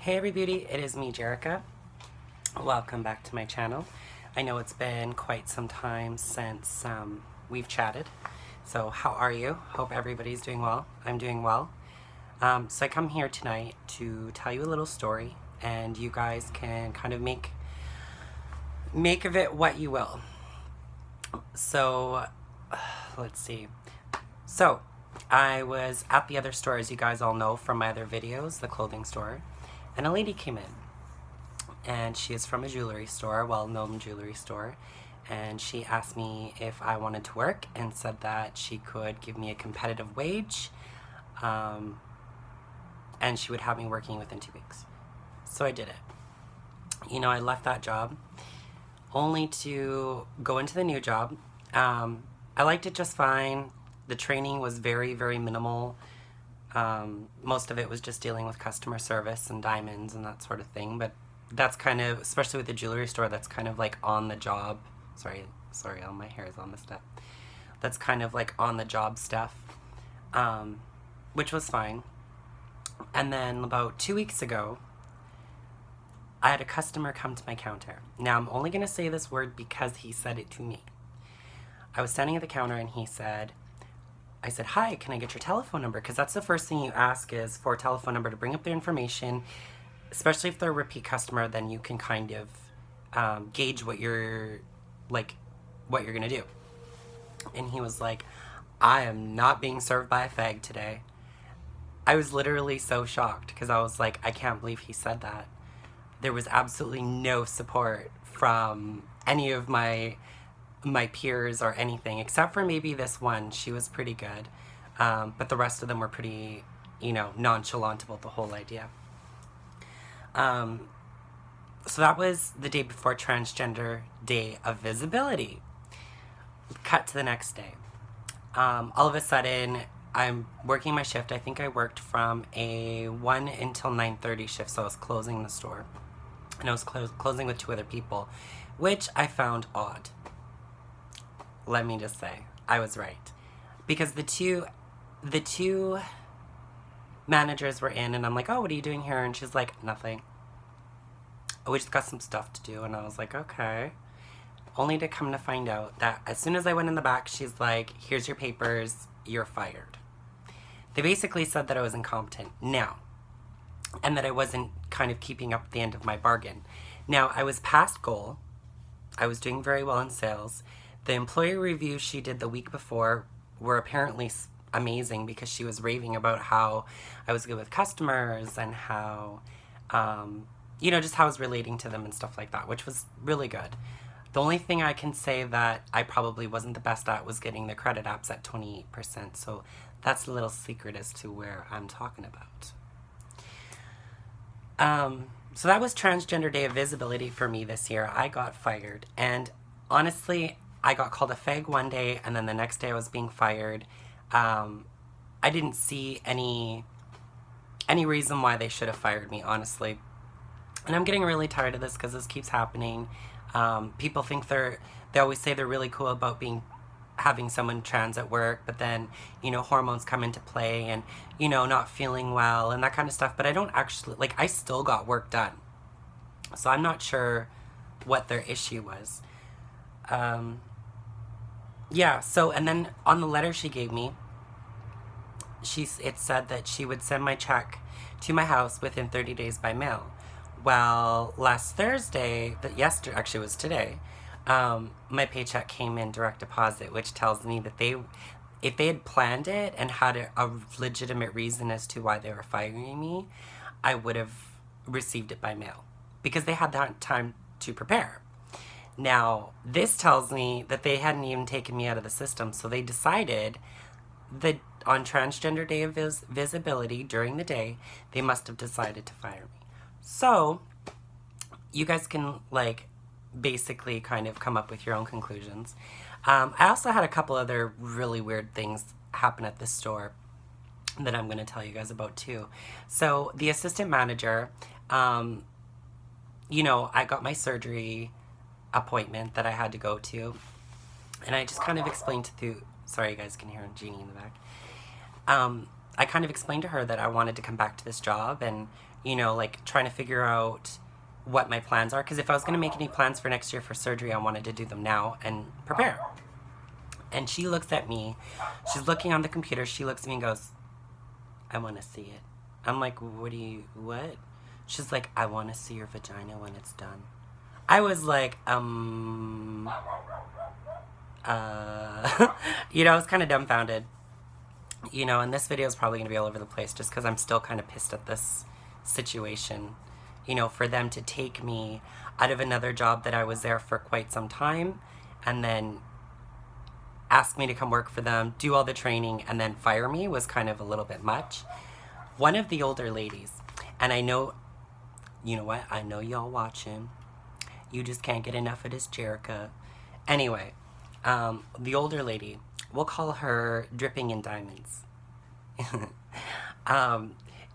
Hey everybody, it is me, Jerica. Welcome back to my channel. I know it's been quite some time since we've chatted. So how are you? Hope everybody's doing well. I'm doing well. So I come here tonight to tell you a little story, and you guys can kind of make of it what you will. So let's see. So I was at the other store, as you guys all know from my other videos, the clothing store, and a lady came in. And she is from a jewelry store, well-known jewelry store, and she asked me if I wanted to work and said that she could give me a competitive wage, and she would have me working within 2 weeks. So I did it. You know, I left that job only to go into the new job. I liked it just fine. The training was very, very minimal. Most of it was just dealing with customer service and diamonds and that sort of thing, but that's kind of, especially with the jewelry store, that's kind of like on the job. Sorry, all my hair is on the step. That's kind of like on the job stuff, which was fine. And then about 2 weeks ago, I had a customer come to my counter. Now, I'm only going to say this word because he said it to me. I was standing at the counter and I said, "Hi, can I get your telephone number?" Because that's the first thing you ask, is for a telephone number to bring up their information. Especially if they're a repeat customer, then you can kind of gauge what you're gonna do. And he was like, "I am not being served by a fag today." I was literally so shocked because I was like, I can't believe he said that. There was absolutely no support from any of my peers or anything, except for maybe this one. She was pretty good, but the rest of them were pretty, nonchalant about the whole idea. So that was the day before Transgender Day of Visibility. Cut to the next day. All of a sudden, I'm working my shift. I think I worked from a 1 until 9:30 shift, so I was closing the store. And I was closing with 2 other people, which I found odd. Let me just say, I was right. Because the two managers were in, and I'm like, "Oh, what are you doing here?" And she's like, "Nothing. We just got some stuff to do." And I was like, "Okay." Only to come to find out that as soon as I went in the back, she's like, "Here's your papers, you're fired." They basically said that I was incompetent now, and that I wasn't kind of keeping up the end of my bargain. Now, I was past goal. I was doing very well in sales. The employee reviews she did the week before were apparently amazing, because she was raving about how I was good with customers and how, just how I was relating to them and stuff like that, which was really good. The only thing I can say that I probably wasn't the best at was getting the credit apps at 28%. So that's a little secret as to where I'm talking about. So that was Transgender Day of Visibility for me this year. I got fired, and honestly, I got called a fag one day, and then the next day I was being fired. I didn't see any reason why they should have fired me, honestly. And I'm getting really tired of this because this keeps happening. People think they always say they're really cool about having someone trans at work, but then, hormones come into play, and, not feeling well and that kind of stuff. But I don't actually, I still got work done. So I'm not sure what their issue was. Yeah, so, and then on the letter she gave me, it said that she would send my check to my house within 30 days by mail. Well, last Thursday, actually it was today, my paycheck came in direct deposit, which tells me that if they had planned it and had a legitimate reason as to why they were firing me, I would have received it by mail, because they had that time to prepare. Now, this tells me that they hadn't even taken me out of the system, so they decided that on Transgender Day of Visibility, during the day, they must have decided to fire me. So, you guys can, basically kind of come up with your own conclusions. I also had a couple other really weird things happen at this store that I'm going to tell you guys about too. So, the assistant manager, I got my surgery appointment that I had to go to, and I just kind of explained sorry, you guys can hear Jeannie in the back. I kind of explained to her that I wanted to come back to this job, and you know, like trying to figure out what my plans are. Because if I was going to make any plans for next year for surgery, I wanted to do them now and prepare. And she looks at me. She's looking on the computer. She looks at me and goes, I want to see it. I'm like, what? She's like, I want to see your vagina when it's done. I was like, you know, I was kind of dumbfounded. You know, and this video is probably going to be all over the place just because I'm still kind of pissed at this situation. You know, for them to take me out of another job that I was there for quite some time and then ask me to come work for them, do all the training, and then fire me was kind of a little bit much. One of the older ladies, and I know, you know what, I know y'all watching. You just can't get enough of this Jerica. Anyway, the older lady, we'll call her Dripping in Diamonds.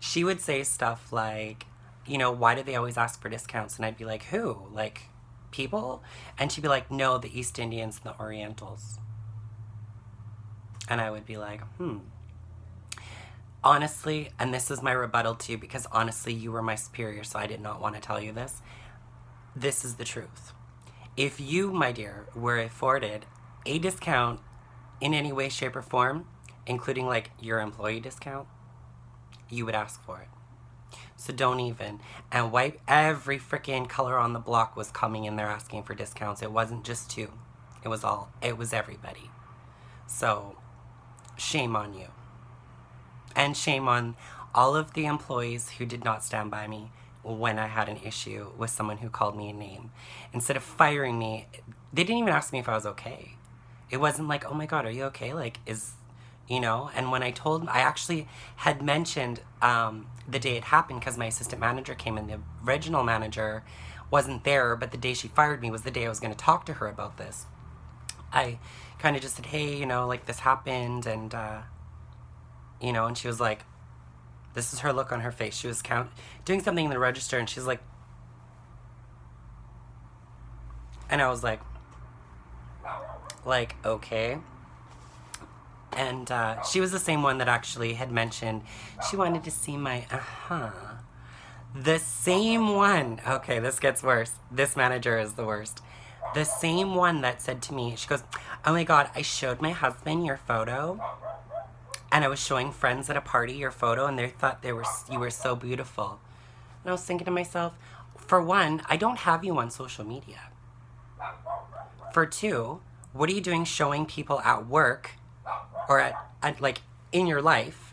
She would say stuff like, you know, why do they always ask for discounts? And I'd be like, who? Like, people? And she'd be like, no, the East Indians and the Orientals. And I would be like, Honestly, and this is my rebuttal too, because honestly, you were my superior, so I did not want to tell you this. This is the truth. If you, my dear, were afforded a discount in any way, shape, or form, including like your employee discount, you would ask for it. So don't even. And wipe every freaking color on the block was coming in there asking for discounts. It wasn't just two. It was everybody. So shame on you. And shame on all of the employees who did not stand by me when I had an issue with someone who called me a name. Instead of firing me, they didn't even ask me if I was okay. It wasn't like, oh my God, are you okay? Like, you know, and when I actually had mentioned the day it happened because my assistant manager came in. The original manager wasn't there, but the day she fired me was the day I was going to talk to her about this. I kind of just said, hey, you know, like this happened, and, you know, and she was like, this is her look on her face. She was doing something in the register, and she's like, and I was like, okay. And she was the same one that actually had mentioned she wanted to see my, The same one, okay, this gets worse. This manager is the worst. The same one that said to me, she goes, oh my God, I showed my husband your photo. And I was showing friends at a party your photo, and they thought you were so beautiful. And I was thinking to myself, for one, I don't have you on social media. For two, what are you doing showing people at work or at like in your life,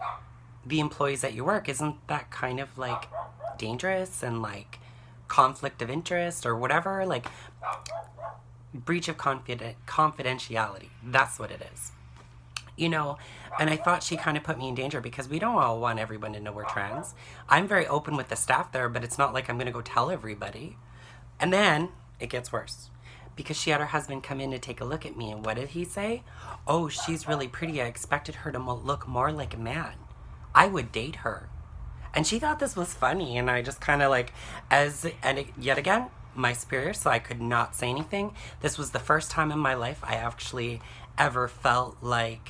the employees at your work? Isn't that kind of like dangerous and like conflict of interest or whatever? Like breach of confidentiality. That's what it is. You know, and I thought she kind of put me in danger because we don't all want everyone to know we're trans. I'm very open with the staff there, but it's not like I'm going to go tell everybody. And then it gets worse because she had her husband come in to take a look at me. And what did he say? Oh, she's really pretty. I expected her to look more like a man. I would date her. And she thought this was funny. And I just kind of like, yet again, my superior, so I could not say anything. This was the first time in my life I actually ever felt like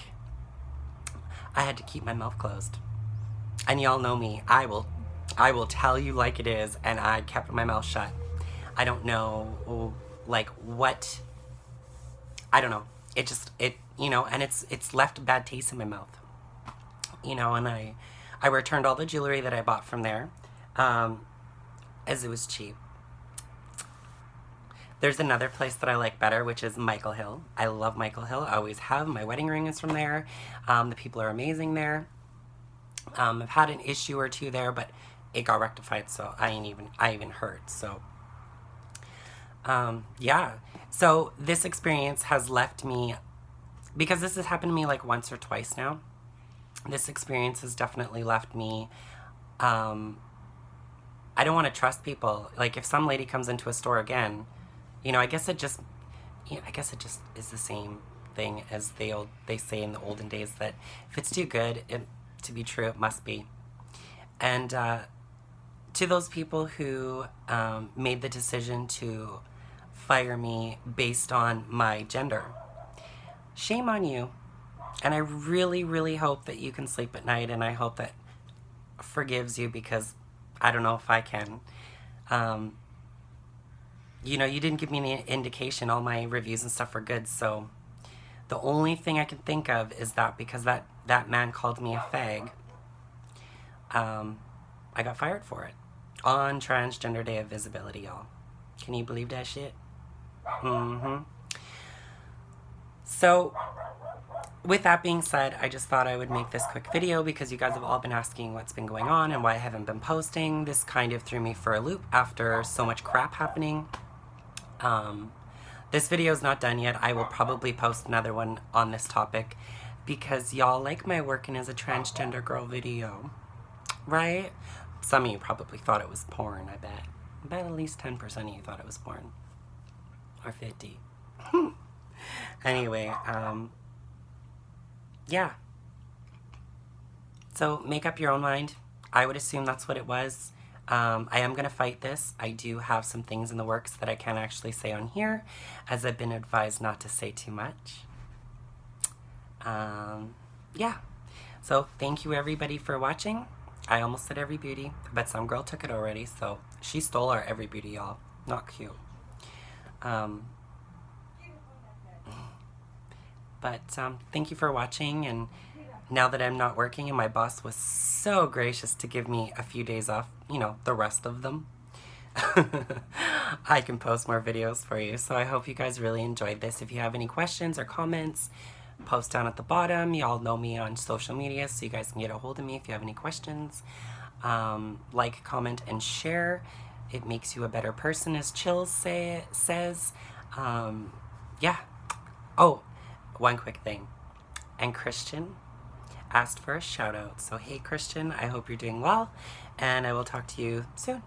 I had to keep my mouth closed. And y'all know me. I will tell you like it is, and I kept my mouth shut. I don't know, like, what... I don't know. It you know, and it's left a bad taste in my mouth. You know, and I returned all the jewelry that I bought from there, as it was cheap. There's another place that I like better, which is Michael Hill. I love Michael Hill. I always have. My wedding ring is from there. The people are amazing there. I've had an issue or two there, but it got rectified, so I even heard. So, yeah. So this experience has left me, because this has happened to me like once or twice now. This experience has definitely left me, I don't want to trust people. Like if some lady comes into a store again, you know, I guess it just is the same thing as they say in the olden days, that if it's too good to be true, it must be. And to those people who made the decision to fire me based on my gender, shame on you. And I really, really hope that you can sleep at night, and I hope that forgives you, because I don't know if I can. You know, you didn't give me any indication. All my reviews and stuff were good, so the only thing I can think of is that because that man called me a fag, I got fired for it. On Transgender Day of Visibility, y'all. Can you believe that shit? Mm-hmm. So, with that being said, I just thought I would make this quick video because you guys have all been asking what's been going on and why I haven't been posting. This kind of threw me for a loop after so much crap happening. This video is not done yet. I will probably post another one on this topic because y'all like my working as a transgender girl video, right? Some of you probably thought it was porn, I bet. I bet at least 10% of you thought it was porn. Or 50. Anyway, yeah. So make up your own mind. I would assume that's what it was. I am going to fight this. I do have some things in the works that I can't actually say on here, as I've been advised not to say too much. Yeah. So thank you everybody for watching. I almost said every beauty, but some girl took it already, so she stole our every beauty, y'all. Not cute. But thank you for watching, and now that I'm not working and my boss was so gracious to give me a few days off, you know, the rest of them, I can post more videos for you. So I hope you guys really enjoyed this. If you have any questions or comments, post down at the bottom. Y'all know me on social media, so you guys can get a hold of me if you have any questions. Like, comment, and share. It makes you a better person, as Chills says. Yeah. Oh, one quick thing. And Christian asked for a shout out. So hey Christian, I hope you're doing well, and I will talk to you soon.